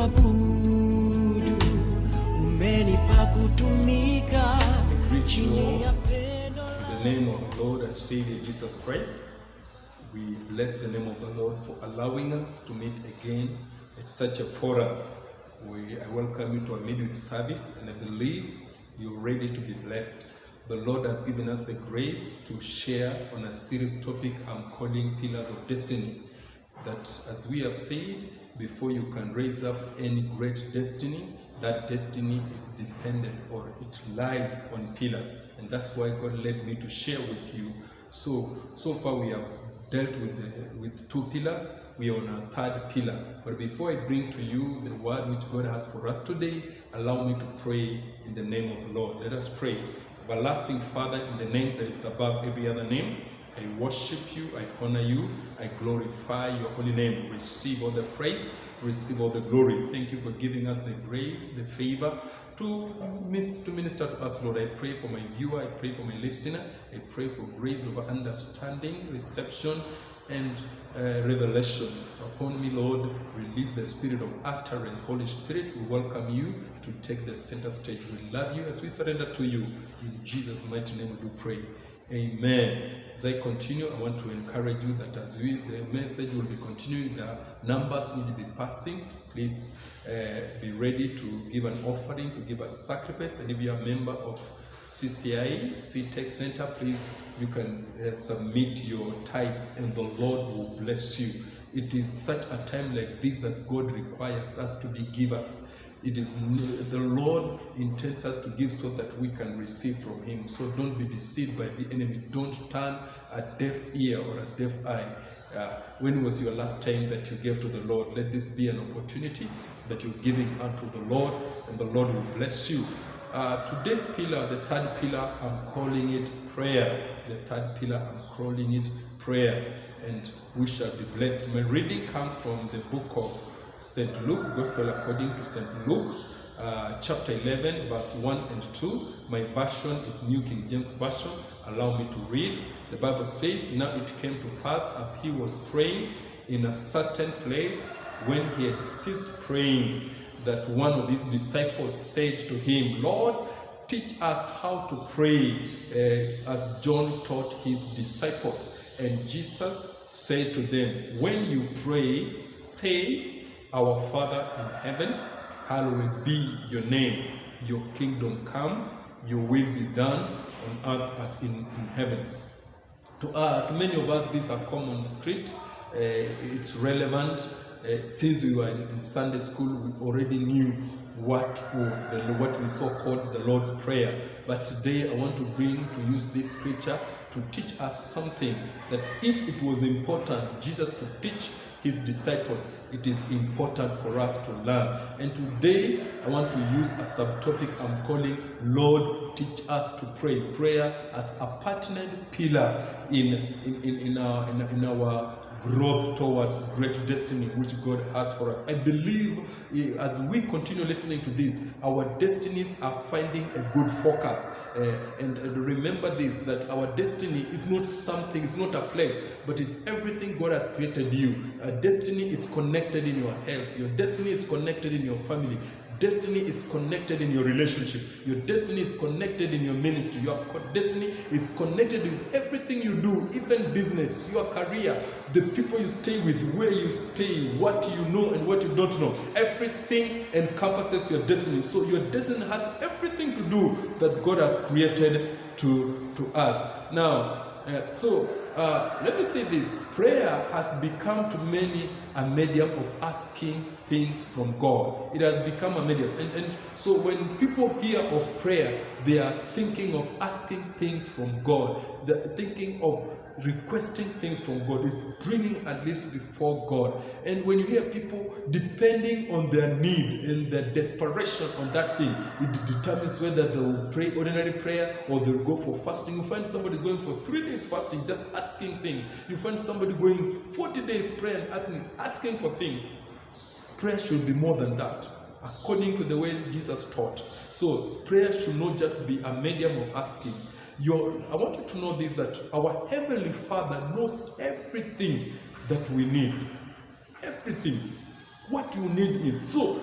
kuabudu, umenipa kutumika chini ya pendo la. In the name of the Lord and Savior Jesus Christ, we bless the name of the Lord for allowing us to meet again at such a forum. I welcome you to our midweek service, and I believe you're ready to be blessed. The Lord has given us the grace to share on a serious topic I'm calling Pillars of Destiny. That, as we have said, before you can raise up any great destiny, that destiny is dependent, or it lies on pillars. And that's why God led me to share with you. So far we have dealt with two pillars. We are on a third pillar. But before I bring to you the word which God has for us today, allow me to pray in the name of the Lord. Let us pray. Everlasting Father, in the name that is above every other name, I worship you, I honor you, I glorify your holy name. Receive all the praise, receive all the glory. Thank you for giving us the grace, the favor to minister to us, Lord. I pray for my viewer, I pray for my listener, I pray for grace of understanding, reception, and revelation. Upon me, Lord, release the spirit of utterance. Holy Spirit, we welcome you to take the center stage. We love you as we surrender to you. In Jesus' mighty name we do pray. Amen. As I continue, I want to encourage you that as the message will be continuing, the numbers will be passing. Please be ready to give an offering, to give a sacrifice. And if you are a member of CCI, CTech Center, please, you can submit your tithe and the Lord will bless you. It is such a time like this that God requires us to be givers. It is the Lord intends us to give so that we can receive from Him. So don't be deceived by the enemy. Don't turn a deaf ear or a deaf eye. When was your last time that you gave to the Lord? Let this be an opportunity that you're giving unto the Lord, and the Lord will bless you. Today's pillar, the third pillar, I'm calling it prayer. The third pillar, I'm calling it prayer. And we shall be blessed. My reading comes from the book of St. Luke, Gospel according to St. Luke, chapter 11, verse 1 and 2. My version is New King James Version. Allow me to read. The Bible says, "Now it came to pass as he was praying in a certain place, when he had ceased praying, that one of his disciples said to him, 'Lord, teach us how to pray, as John taught his disciples.' And Jesus said to them, 'When you pray, say, Our Father in heaven, hallowed be your name. Your kingdom come, your will be done on earth as in heaven.'" To many of us, this is a common script. It's relevant. Since we were in Sunday school, we already knew what we saw called the Lord's Prayer. But today I want to use this scripture to teach us something that if it was important Jesus to teach his disciples, it is important for us to learn. And today I want to use a subtopic I'm calling Lord, teach us to pray. Prayer as a pertinent pillar in our growth towards great destiny which God has for us. I believe as we continue listening to this, our destinies are finding a good focus. And remember this, that our destiny is not something, it's not a place, but it's everything God has created you. Destiny is connected in your health. Your destiny is connected in your family. Destiny is connected in your relationship. Your destiny is connected in your ministry. Your destiny is connected with everything you do, even business, your career, the people you stay with, where you stay, what you know and what you don't know. Everything encompasses your destiny. So your destiny has everything to do that God has created to us. Now, let me say this. Prayer has become to many a medium of asking things from God. It has become a medium. And so when people hear of prayer, they are thinking of asking things from God. They're thinking of requesting things from God, is bringing at least before God. And when you hear people depending on their need and their desperation on that thing, it determines whether they will pray ordinary prayer or they'll go for fasting. You find somebody going for 3 days fasting, just asking things. You find somebody going 40 days prayer and asking for things. Prayer should be more than that, according to the way Jesus taught. So prayer should not just be a medium of asking. I want you to know this, that our Heavenly Father knows everything that we need. Everything. what you need is. So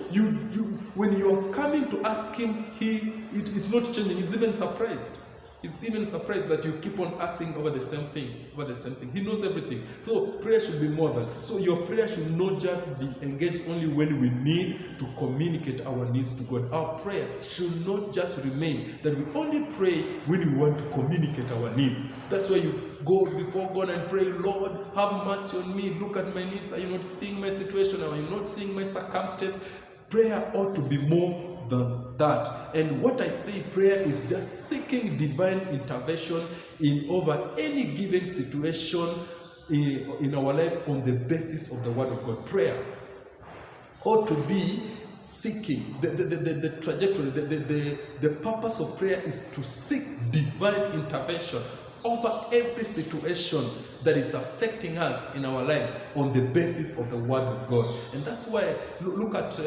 when you are coming to ask him, it is not changing. He's even surprised. He's even surprised that you keep on asking over the same thing, He knows everything. So prayer should be more than. So your prayer should not just be engaged only when we need to communicate our needs to God. Our prayer should not just remain that we only pray when we want to communicate our needs. That's why you go before God and pray, Lord, have mercy on me. Look at my needs. Are you not seeing my situation? Are you not seeing my circumstance? Prayer ought to be more than that. And what I say, prayer is just seeking divine intervention in over any given situation in our life on the basis of the word of God. Prayer ought to be seeking the trajectory, the purpose of prayer is to seek divine intervention over every situation that is affecting us in our lives on the basis of the word of God. And that's why look at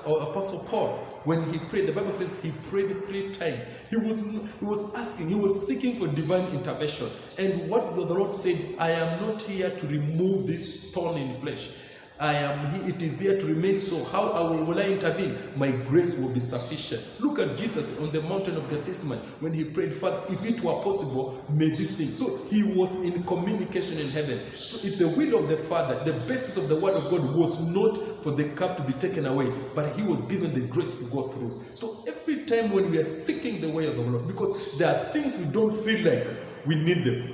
Apostle Paul. When he prayed, the Bible says he prayed 3 times. He was seeking for divine intervention. And what the Lord said, I am not here to remove this thorn in flesh. It is here to remain so. How will I intervene? My grace will be sufficient. Look at Jesus on the mountain of Gethsemane when he prayed, Father, if it were possible, may this thing. So he was in communication in heaven. So if the will of the Father, the basis of the word of God was not for the cup to be taken away, but he was given the grace to go through. So every time when we are seeking the way of the Lord, because there are things we don't feel like we need them,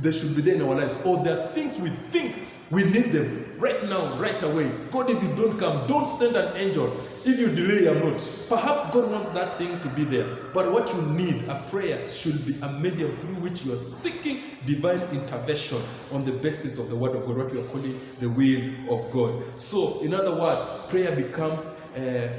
they should be there in our lives, or there are things we think we need them right now, right away. God, if you don't come, don't send an angel. If you delay, I'm not. Perhaps God wants that thing to be there. But what you need, a prayer, should be a medium through which you are seeking divine intervention on the basis of the word of God, what we are calling the will of God. So, in other words, prayer becomes a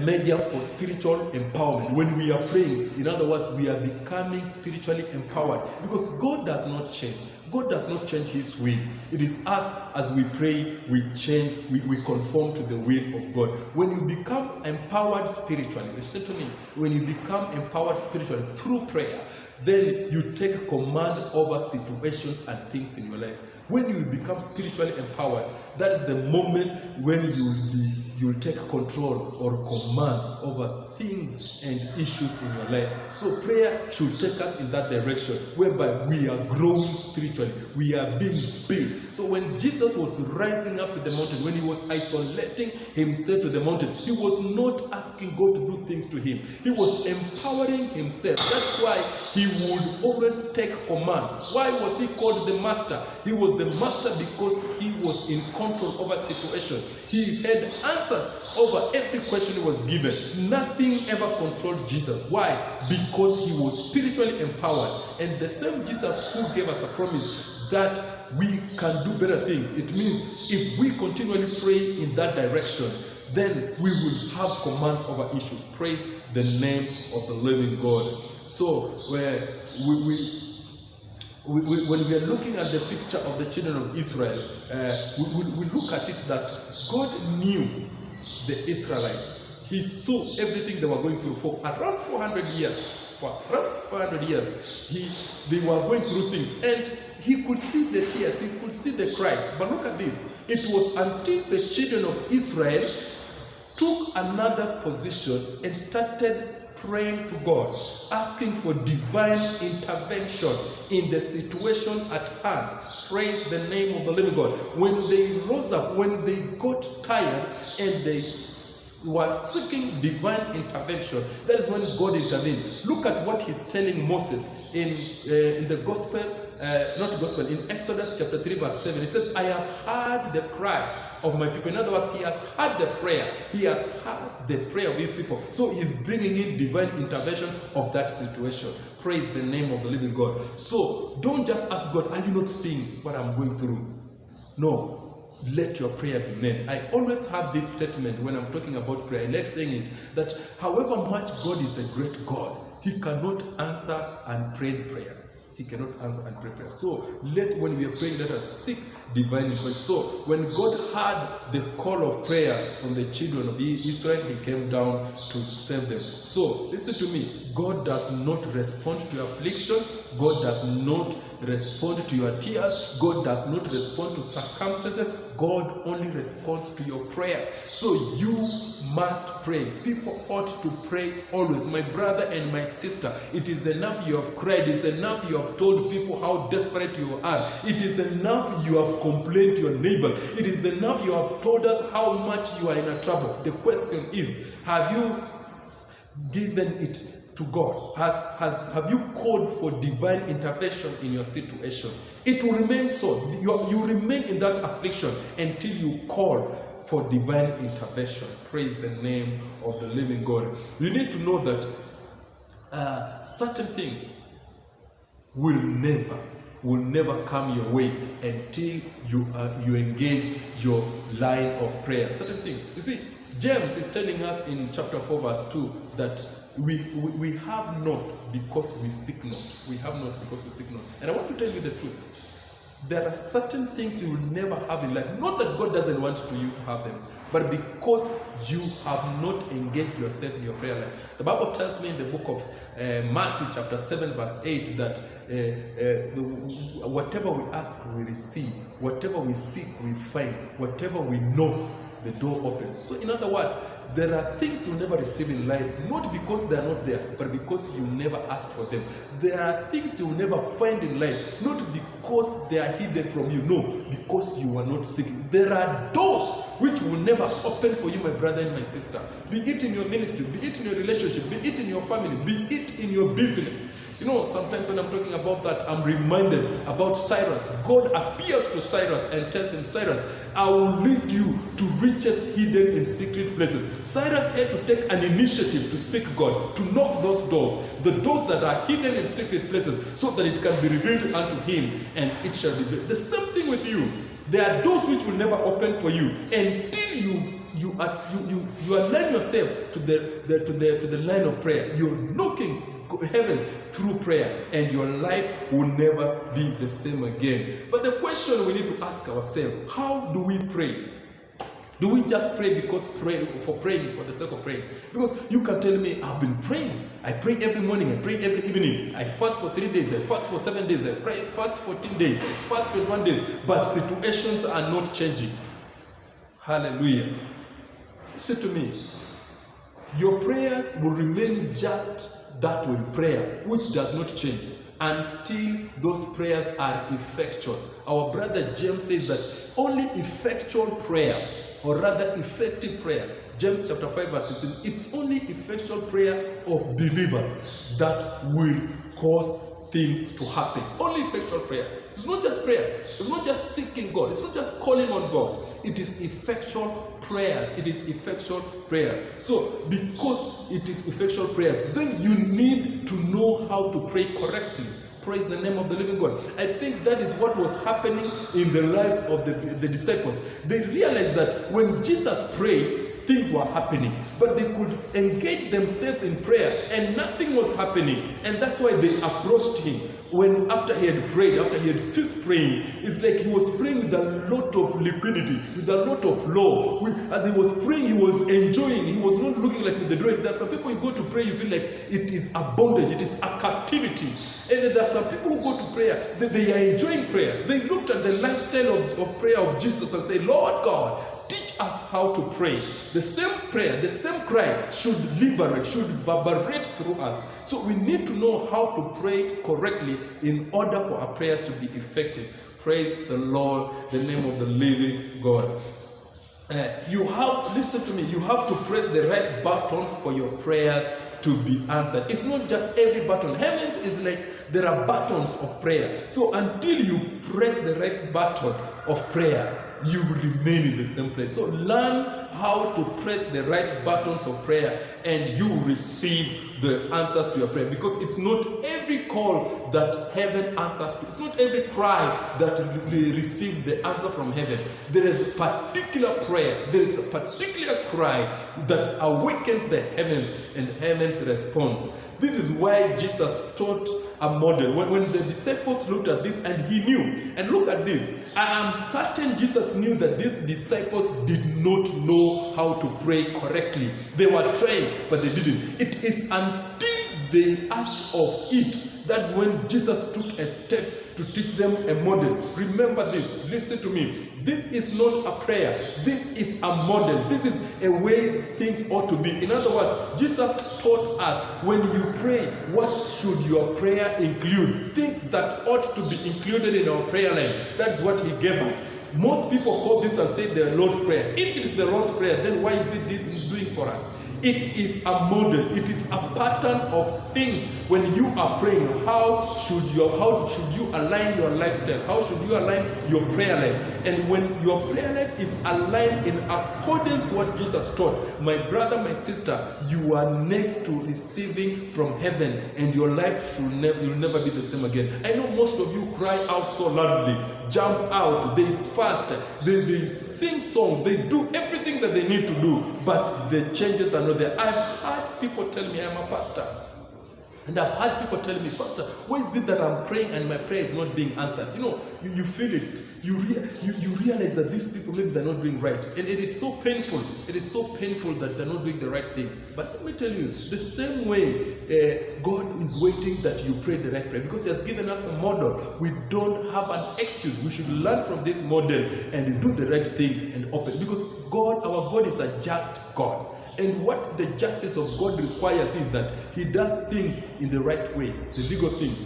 medium for spiritual empowerment. When we are praying, in other words, we are becoming spiritually empowered, because God does not change. God does not change his will. It is us, as we pray, we change, we conform to the will of God. When you become empowered spiritually, listen to me, when you become empowered spiritually through prayer, then you take command over situations and things in your life. When you become spiritually empowered, that is the moment when you will take control or command over things and issues in your life. So prayer should take us in that direction, whereby we are growing spiritually, we are being built. So when Jesus was rising up to the mountain, when he was isolating himself to the mountain, he was not asking God to do things to him. He was empowering himself. That's why he would always take command. Why was he called the master? He was the master because he was in control over situation. He had answers over every question he was given. Nothing ever controlled Jesus. Why? Because he was spiritually empowered. And the same Jesus who gave us a promise that we can do better things. It means if we continually pray in that direction, then we will have command over issues. Praise the name of the living God. So when we are looking at the picture of the children of Israel, we look at it that God knew the Israelites. He saw everything they were going through for around 400 years. They were going through things, and he could see the tears, he could see the cries. But look at this. It was until the children of Israel took another position and started praying to God, asking for divine intervention in the situation at hand. Praise the name of the living God. When they rose up, when they got tired and they were seeking divine intervention, that is when God intervened. Look at what he's telling Moses in the gospel, in Exodus chapter 3 verse 7. He said, I have heard the cry of my people. In other words, he has heard the prayer. He has heard the prayer of his people. So he's bringing in divine intervention of that situation. Praise the name of the living God. So don't just ask God, are you not seeing what I'm going through? No. Let your prayer be made. I always have this statement when I'm talking about prayer. I like saying it, that however much God is a great God, he cannot answer unprayed prayers. He cannot answer and prepare. So when we are praying, let us seek divine intervention. So when God heard the call of prayer from the children of Israel, He came down to save them. So listen to me. God does not respond to your affliction. God does not respond to your tears. God does not respond to circumstances. God only responds to your prayers. So you must pray. People ought to pray always. My brother and my sister, it is enough you have cried. It is enough you have told people how desperate you are. It is enough you have complained to your neighbors. It is enough you have told us how much you are in a trouble. The question is, have you given it to God? Have you called for divine intervention in your situation? It will remain so. You remain in that affliction until you call for divine intervention. Praise the name of the living God. You need to know that certain things will never come your way until you engage your line of prayer. Certain things. You see, James is telling us in chapter 4 verse 2 that we have not because we seek not. We have not because we seek not. And I want to tell you the truth. There are certain things you will never have in life. Not that God doesn't want you to have them, but because you have not engaged yourself in your prayer life. The Bible tells me in the book of Matthew chapter 7 verse 8 that whatever we ask we receive, whatever we seek we find, whatever we knock the door opens. So in other words, there are things you never receive in life, not because they are not there, but because you never asked for them. There are things you will never find in life, not because they are hidden from you, no, because you are not seeking. There are doors which will never open for you, my brother and my sister. Be it in your ministry, be it in your relationship, be it in your family, be it in your business. You know, sometimes when I'm talking about that, I'm reminded about Cyrus. God appears to Cyrus and tells him, Cyrus, I will lead you to riches hidden in secret places. Cyrus had to take an initiative to seek God, to knock those doors, the doors that are hidden in secret places, so that it can be revealed unto him, and it shall be built. The same thing with you. There are doors which will never open for you until you align yourself to the line of prayer. You're knocking heavens through prayer, and your life will never be the same again. But the question we need to ask ourselves, how do we pray? Do we just pray for the sake of praying? Because you can tell me, I've been praying. I pray every morning, I pray every evening. I fast for 3 days, I fast for 7 days, I fast 14 days, I fast 21 days. But situations are not changing. Hallelujah. Listen to me. Your prayers will remain just that way, prayer, which does not change until those prayers are effectual. Our brother James says that only effectual prayer, or rather effective prayer, James chapter 5 verse 16, it's only effectual prayer of believers that will cause things to happen. Only effectual prayers. It's not just prayers. It's not just seeking God. It's not just calling on God. It is effectual prayers. It is effectual prayers. So, because it is effectual prayers, then you need to know how to pray correctly. Praise the name of the living God. I think that is what was happening in the lives of the disciples. They realized that when Jesus prayed, things were happening, but they could engage themselves in prayer and nothing was happening. And that's why they approached him. When after he had prayed, after he had ceased praying, it's like he was praying with a lot of liquidity, with a lot of law. As he was praying, he was enjoying. He was not looking like with the dread. There are some people, you go to pray, you feel like it is a bondage, it is a captivity. And there are some people who go to prayer, they are enjoying prayer. They looked at the lifestyle of prayer of Jesus and say, Lord God, teach us how to pray. The same prayer, the same cry should liberate, should reverberate through us. So we need to know how to pray correctly in order for our prayers to be effective. Praise the Lord, the name of the living God. Listen to me, you have to press the right buttons for your prayers to be answered. It's not just every button. Heavens is like there are buttons of prayer. So until you press the right button of prayer, you will remain in the same place. So learn how to press the right buttons of prayer and you will receive the answers to your prayer. Because it's not every call that heaven answers to. It's not every cry that we receive the answer from heaven. There is a particular prayer, there is a particular cry that awakens the heavens and heaven's response. This is why Jesus taught a model. When the disciples looked at this and he knew, and look at this, I am certain Jesus knew that these disciples did not know how to pray correctly. They were trained, but they didn't. It is until they asked of it, that's when Jesus took a step to teach them a model. Remember this, listen to me. This is not a prayer. This is a model. This is a way things ought to be. In other words, Jesus taught us when you pray, what should your prayer include? Things that ought to be included in our prayer life. That's what he gave us. Most people call this and say the Lord's Prayer. If it is the Lord's Prayer, then why is it doing for us? It is a model. It is a pattern of things. When you are praying, how should you align your lifestyle? How should you align your prayer life? And when your prayer life is aligned in accordance to what Jesus taught, my brother, my sister, you are next to receiving from heaven, and your life you'll never be the same again. I know most of you cry out so loudly, jump out, they fast, they sing songs, they do everything that they need to do, but the changes are not there. I've heard people tell me, I'm a pastor, and I've heard people tell me, Pastor, why is it that I'm praying and my prayer is not being answered? You know, you feel it. You realize that these people, maybe they're not doing right. And it is so painful. It is so painful that they're not doing the right thing. But let me tell you, the same way God is waiting that you pray the right prayer, because he has given us a model. We don't have an excuse. We should learn from this model and do the right thing and open. Because God, our God is a just God. And what the justice of God requires is that he does things in the right way, the legal things,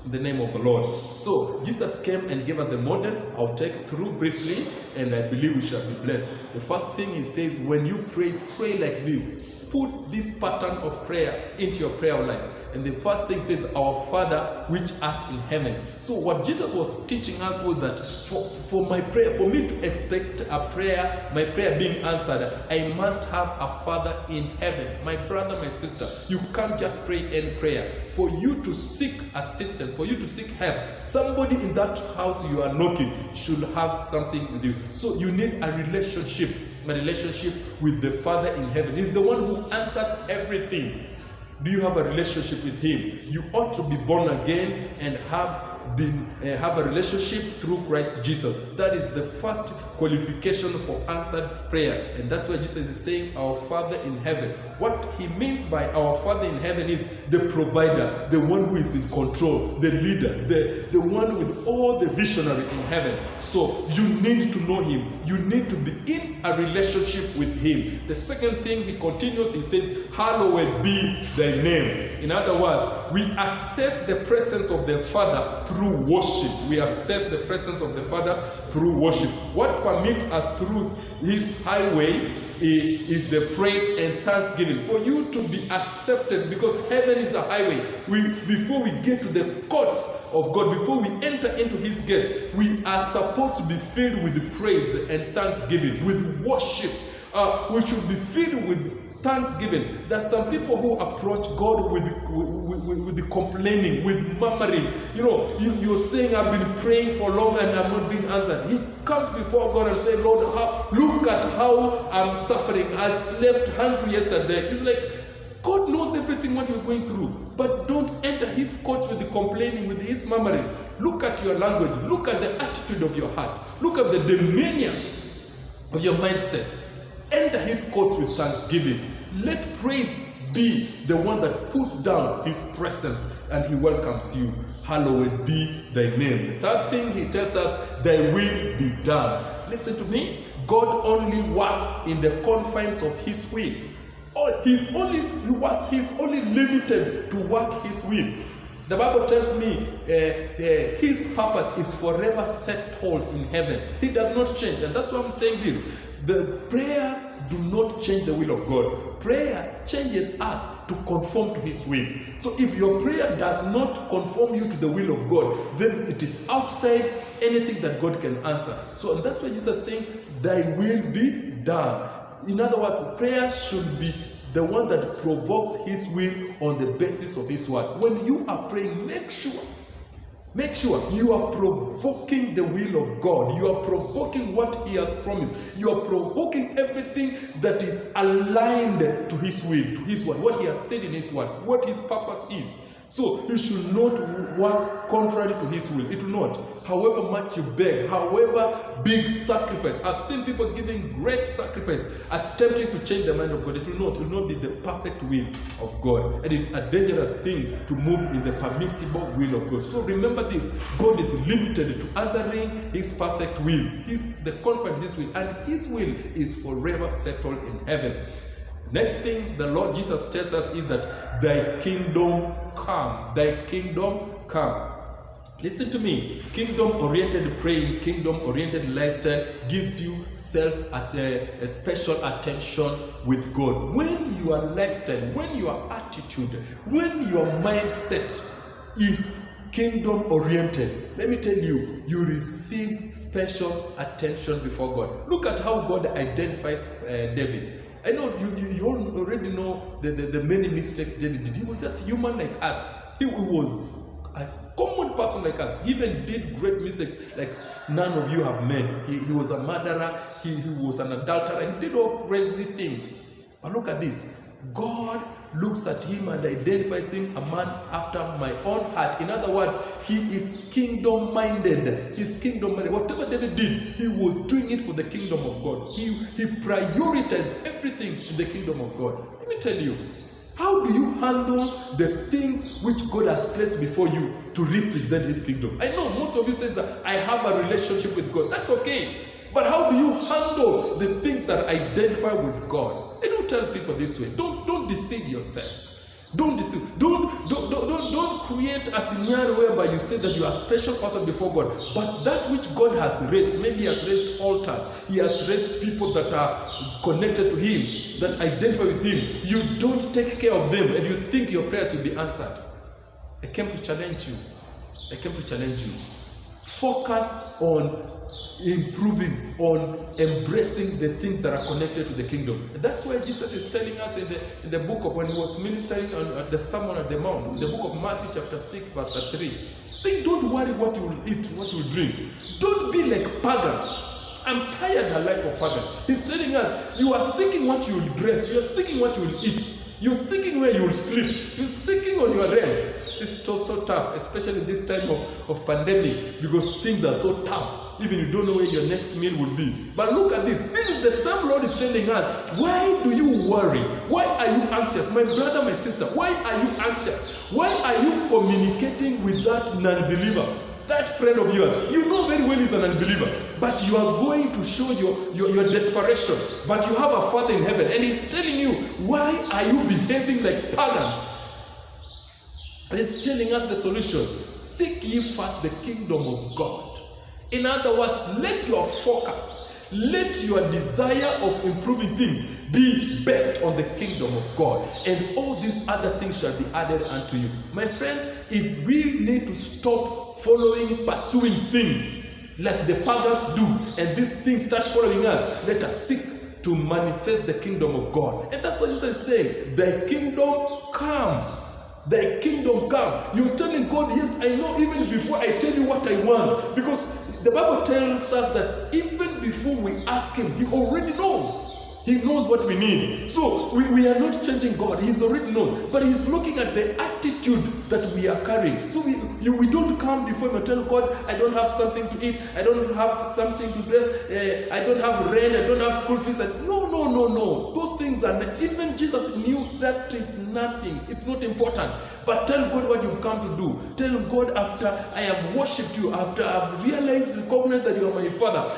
in the name of the Lord. So Jesus came and gave us the model. I'll take through briefly, and I believe we shall be blessed. The first thing he says, when you pray, pray like this. Put this pattern of prayer into your prayer life. And the first thing says, our Father which art in heaven. So what Jesus was teaching us was that for my prayer, for me to expect a prayer, my prayer being answered, I must have a Father in heaven. My brother, my sister, you can't just pray any prayer. For you to seek assistance, for you to seek help, somebody in that house you are knocking should have something with you. So you need a relationship with the Father in heaven. He's the one who answers everything. Do you have a relationship with him? You ought to be born again and have a relationship through Christ Jesus. That is the first qualification for answered prayer. And that's why Jesus is saying, our Father in heaven. What he means by our Father in heaven is the provider, the one who is in control, the leader, the one with all the visionary in heaven. So you need to know him. You need to be in a relationship with him. The second thing he continues, he says, hallowed be thy name. In other words, we access the presence of the Father through worship. We access the presence of the Father through worship. What permits us through his highway is the praise and thanksgiving. For you to be accepted, because heaven is a highway. Before we get to the courts of God, before we enter into his gates, we are supposed to be filled with praise and thanksgiving, with worship. We should be filled with thanksgiving. There's some people who approach God with the complaining, with murmuring. You know, you're saying, I've been praying for long and I'm not being answered. He comes before God and says, Lord, look at how I'm suffering. I slept hungry yesterday. It's like, God knows everything what you're going through, but don't enter his courts with the complaining, with his murmuring. Look at your language. Look at the attitude of your heart. Look at the demeanor of your mindset. Enter his courts with thanksgiving. Let praise be the one that puts down his presence and he welcomes you. Hallowed be thy name. The third thing he tells us, thy will be done. Listen to me. God only works in the confines of his will. He's only limited to work his will. The Bible tells me his purpose is forever settled in heaven. He does not change. And that's why I'm saying this. The prayers do not change the will of God. Prayer changes us to conform to his will. So if your prayer does not conform you to the will of God, then it is outside anything that God can answer. So and that's why Jesus is saying, thy will be done. In other words, prayer should be the one that provokes his will on the basis of his word. When you are praying, make sure you are provoking the will of God. You are provoking what he has promised. You are provoking everything that is aligned to his will, to his word, what he has said in his word, what his purpose is. So you should not work contrary to his will. It will not. However much you beg, however big sacrifice. I've seen people giving great sacrifice, attempting to change the mind of God. It will not be the perfect will of God. It is a dangerous thing to move in the permissible will of God. So remember this, God is limited to answering his perfect will. He's the confidence his will, and his will is forever settled in heaven. Next thing the Lord Jesus tells us is that thy kingdom come. Thy kingdom come. Listen to me. Kingdom-oriented praying, kingdom-oriented lifestyle gives you a special attention with God. When your lifestyle, when your attitude, when your mindset is kingdom-oriented, let me tell you, you receive special attention before God. Look at how God identifies David. I know you already know the many mistakes David did. He was just human like us. He was a common person like us. He even did great mistakes like none of you have made. He was a murderer. He was an adulterer. He did all crazy things. But look at this. God looks at him and identifies him a man after my own heart. In other words, he is kingdom-minded. He's kingdom-minded. Whatever David did, he was doing it for the kingdom of God. He prioritized everything in the kingdom of God. Let me tell you, how do you handle the things which God has placed before you to represent his kingdom? I know most of you say that I have a relationship with God. That's okay. But how do you handle the things that identify with God? I don't tell people this way. Don't deceive yourself. Don't deceive. Don't create a scenario whereby you say that you are a special person before God. But that which God has raised, maybe he has raised altars, he has raised people that are connected to him, that identify with him. You don't take care of them and you think your prayers will be answered. I came to challenge you. Focus on improving, on embracing the things that are connected to the kingdom. And that's why Jesus is telling us in the book of, when he was ministering on the Sermon on the Mount, in the book of Matthew chapter 6 verse 3, saying, don't worry what you will eat, what you will drink. Don't be like pagans. I'm tired of the life of pagans. He's telling us, you are seeking what you will dress, you are seeking what you will eat, you're seeking where you will sleep, you're seeking on your rent. It's so tough, especially this time of pandemic, because things are so tough. Even you don't know where your next meal will be. But look at this. This is the same Lord is telling us. Why do you worry? Why are you anxious? My brother, my sister, why are you anxious? Why are you communicating with that non-believer? That friend of yours, you know very well he's an unbeliever, but you are going to show your desperation. But you have a Father in heaven, and he's telling you, why are you behaving like pagans? And he's telling us the solution. Seek ye first the kingdom of God. In other words, let your focus, let your desire of improving things be based on the kingdom of God, and all these other things shall be added unto you. My friend, if we need to stop pursuing things like the pagans do, and these things start following us, let us seek to manifest the kingdom of God. And that's what Jesus is saying. Thy kingdom come. Thy kingdom come. You're telling God, yes, I know even before I tell you what I want, because the Bible tells us that even before we ask him, he already knows. He knows what we need. So we are not changing God. He already knows. But he's looking at the attitude that we are carrying. So we don't come before him and tell God, I don't have something to eat. I don't have something to dress. I don't have rent. I don't have school fees. No. Those things are not, even Jesus knew that is nothing. It's not important. But tell God what you've come to do. Tell God, after I have worshipped you, after I've realized, recognized that you are my Father,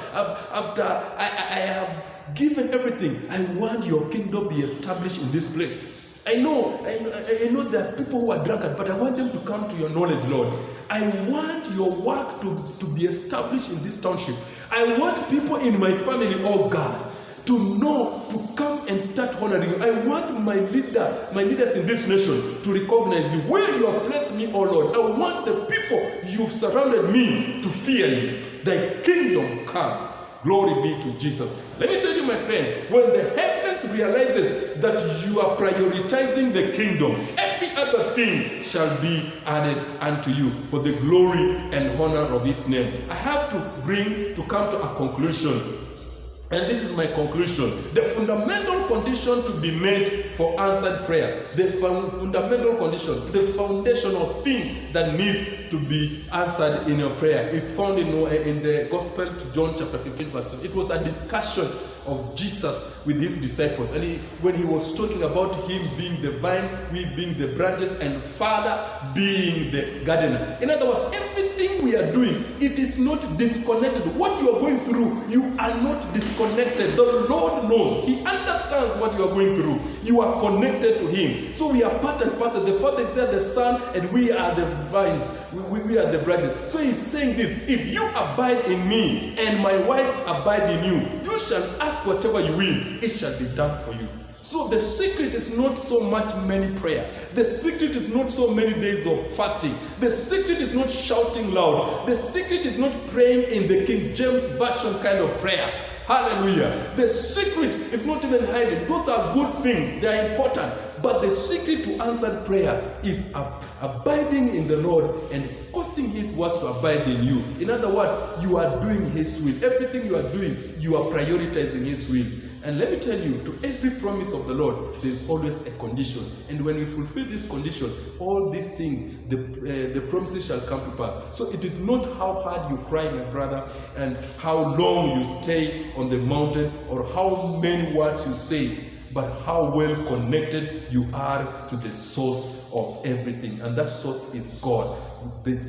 after I have given everything, I want your kingdom be established in this place. I know there are people who are drunkard, but I want them to come to your knowledge, Lord. I want your work to be established in this township. I want people in my family, oh God, to know, to come and start honoring you. I want my leaders in this nation to recognize you. Where you have placed me, oh Lord, I want the people you've surrounded me to fear you. Thy kingdom come. Glory be to Jesus. Let me tell you, my friend, when the heavens realizes that you are prioritizing the kingdom, every other thing shall be added unto you for the glory and honor of his name. I have to come to a conclusion. And this is my conclusion. The fundamental condition to be met for answered prayer, the fundamental condition, the foundational thing that needs to be answered in your prayer is found in the Gospel to John chapter 15 verse 7. It was a discussion of Jesus with his disciples, and when he was talking about him being the vine, we being the branches, and Father being the gardener. In other words, everything we are doing, it is not disconnected. What you are going through, you are not disconnected. The Lord knows. He understands what you are going through. You are connected to him. So we are part and parcel. The Father is there, the Son, and we are the vines. We are the branches. So he's saying this: if you abide in me and my words abide in you, you shall ask whatever you will, it shall be done for you. So the secret is not so much many prayer. The secret is not so many days of fasting. The secret is not shouting loud. The secret is not praying in the King James Version kind of prayer. Hallelujah. The secret is not even hiding. Those are good things. They are important. But the secret to answered prayer is abiding in the Lord and causing his words to abide in you. In other words, you are doing his will. Everything you are doing, you are prioritizing his will. And let me tell you, to every promise of the Lord, there is always a condition. And when we fulfill this condition, all these things, the promises shall come to pass. So it is not how hard you cry, my brother, and how long you stay on the mountain, or how many words you say, but how well connected you are to the source of everything. And that source is God.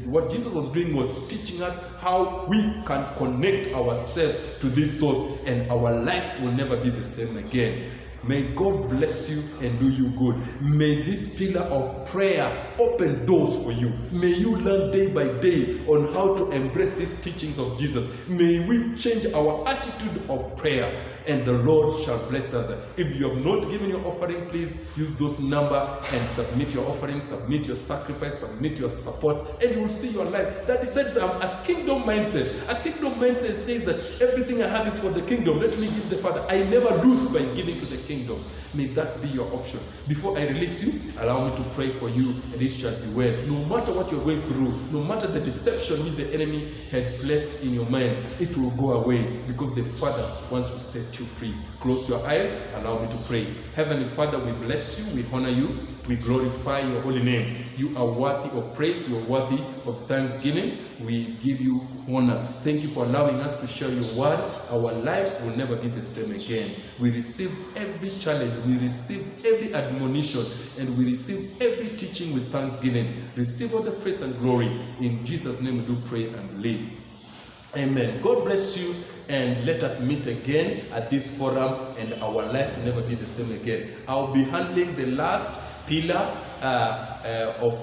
What Jesus was doing was teaching us how we can connect ourselves to this source, and our lives will never be the same again. May God bless you and do you good. May this pillar of prayer open doors for you. May you learn day by day on how to embrace these teachings of Jesus. May we change our attitude of prayer, and the Lord shall bless us. If you have not given your offering, please use those numbers and submit your offering, submit your sacrifice, submit your support, and you will see your life. That is a kingdom mindset. A kingdom mindset says that everything I have is for the kingdom. Let me give the Father. I never lose by giving to the kingdom. May that be your option. Before I release you, allow me to pray for you, and it shall be well. No matter what you're going through, no matter the deception which the enemy had placed in your mind, it will go away, because the Father wants to set you free. Close your eyes. Allow me to pray. Heavenly Father, we bless you. We honor you. We glorify your holy name. You are worthy of praise. You are worthy of thanksgiving. We give you honor. Thank you for allowing us to share your word. Our lives will never be the same again. We receive every challenge. We receive every admonition. And we receive every teaching with thanksgiving. Receive all the praise and glory. In Jesus' name we do pray and believe. Amen. God bless you, and let us meet again at this forum, and our lives will never be the same again. I'll be handling the last pillar of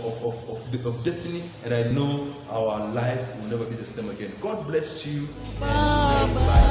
destiny, and I know our lives will never be the same again. God bless you, and bye.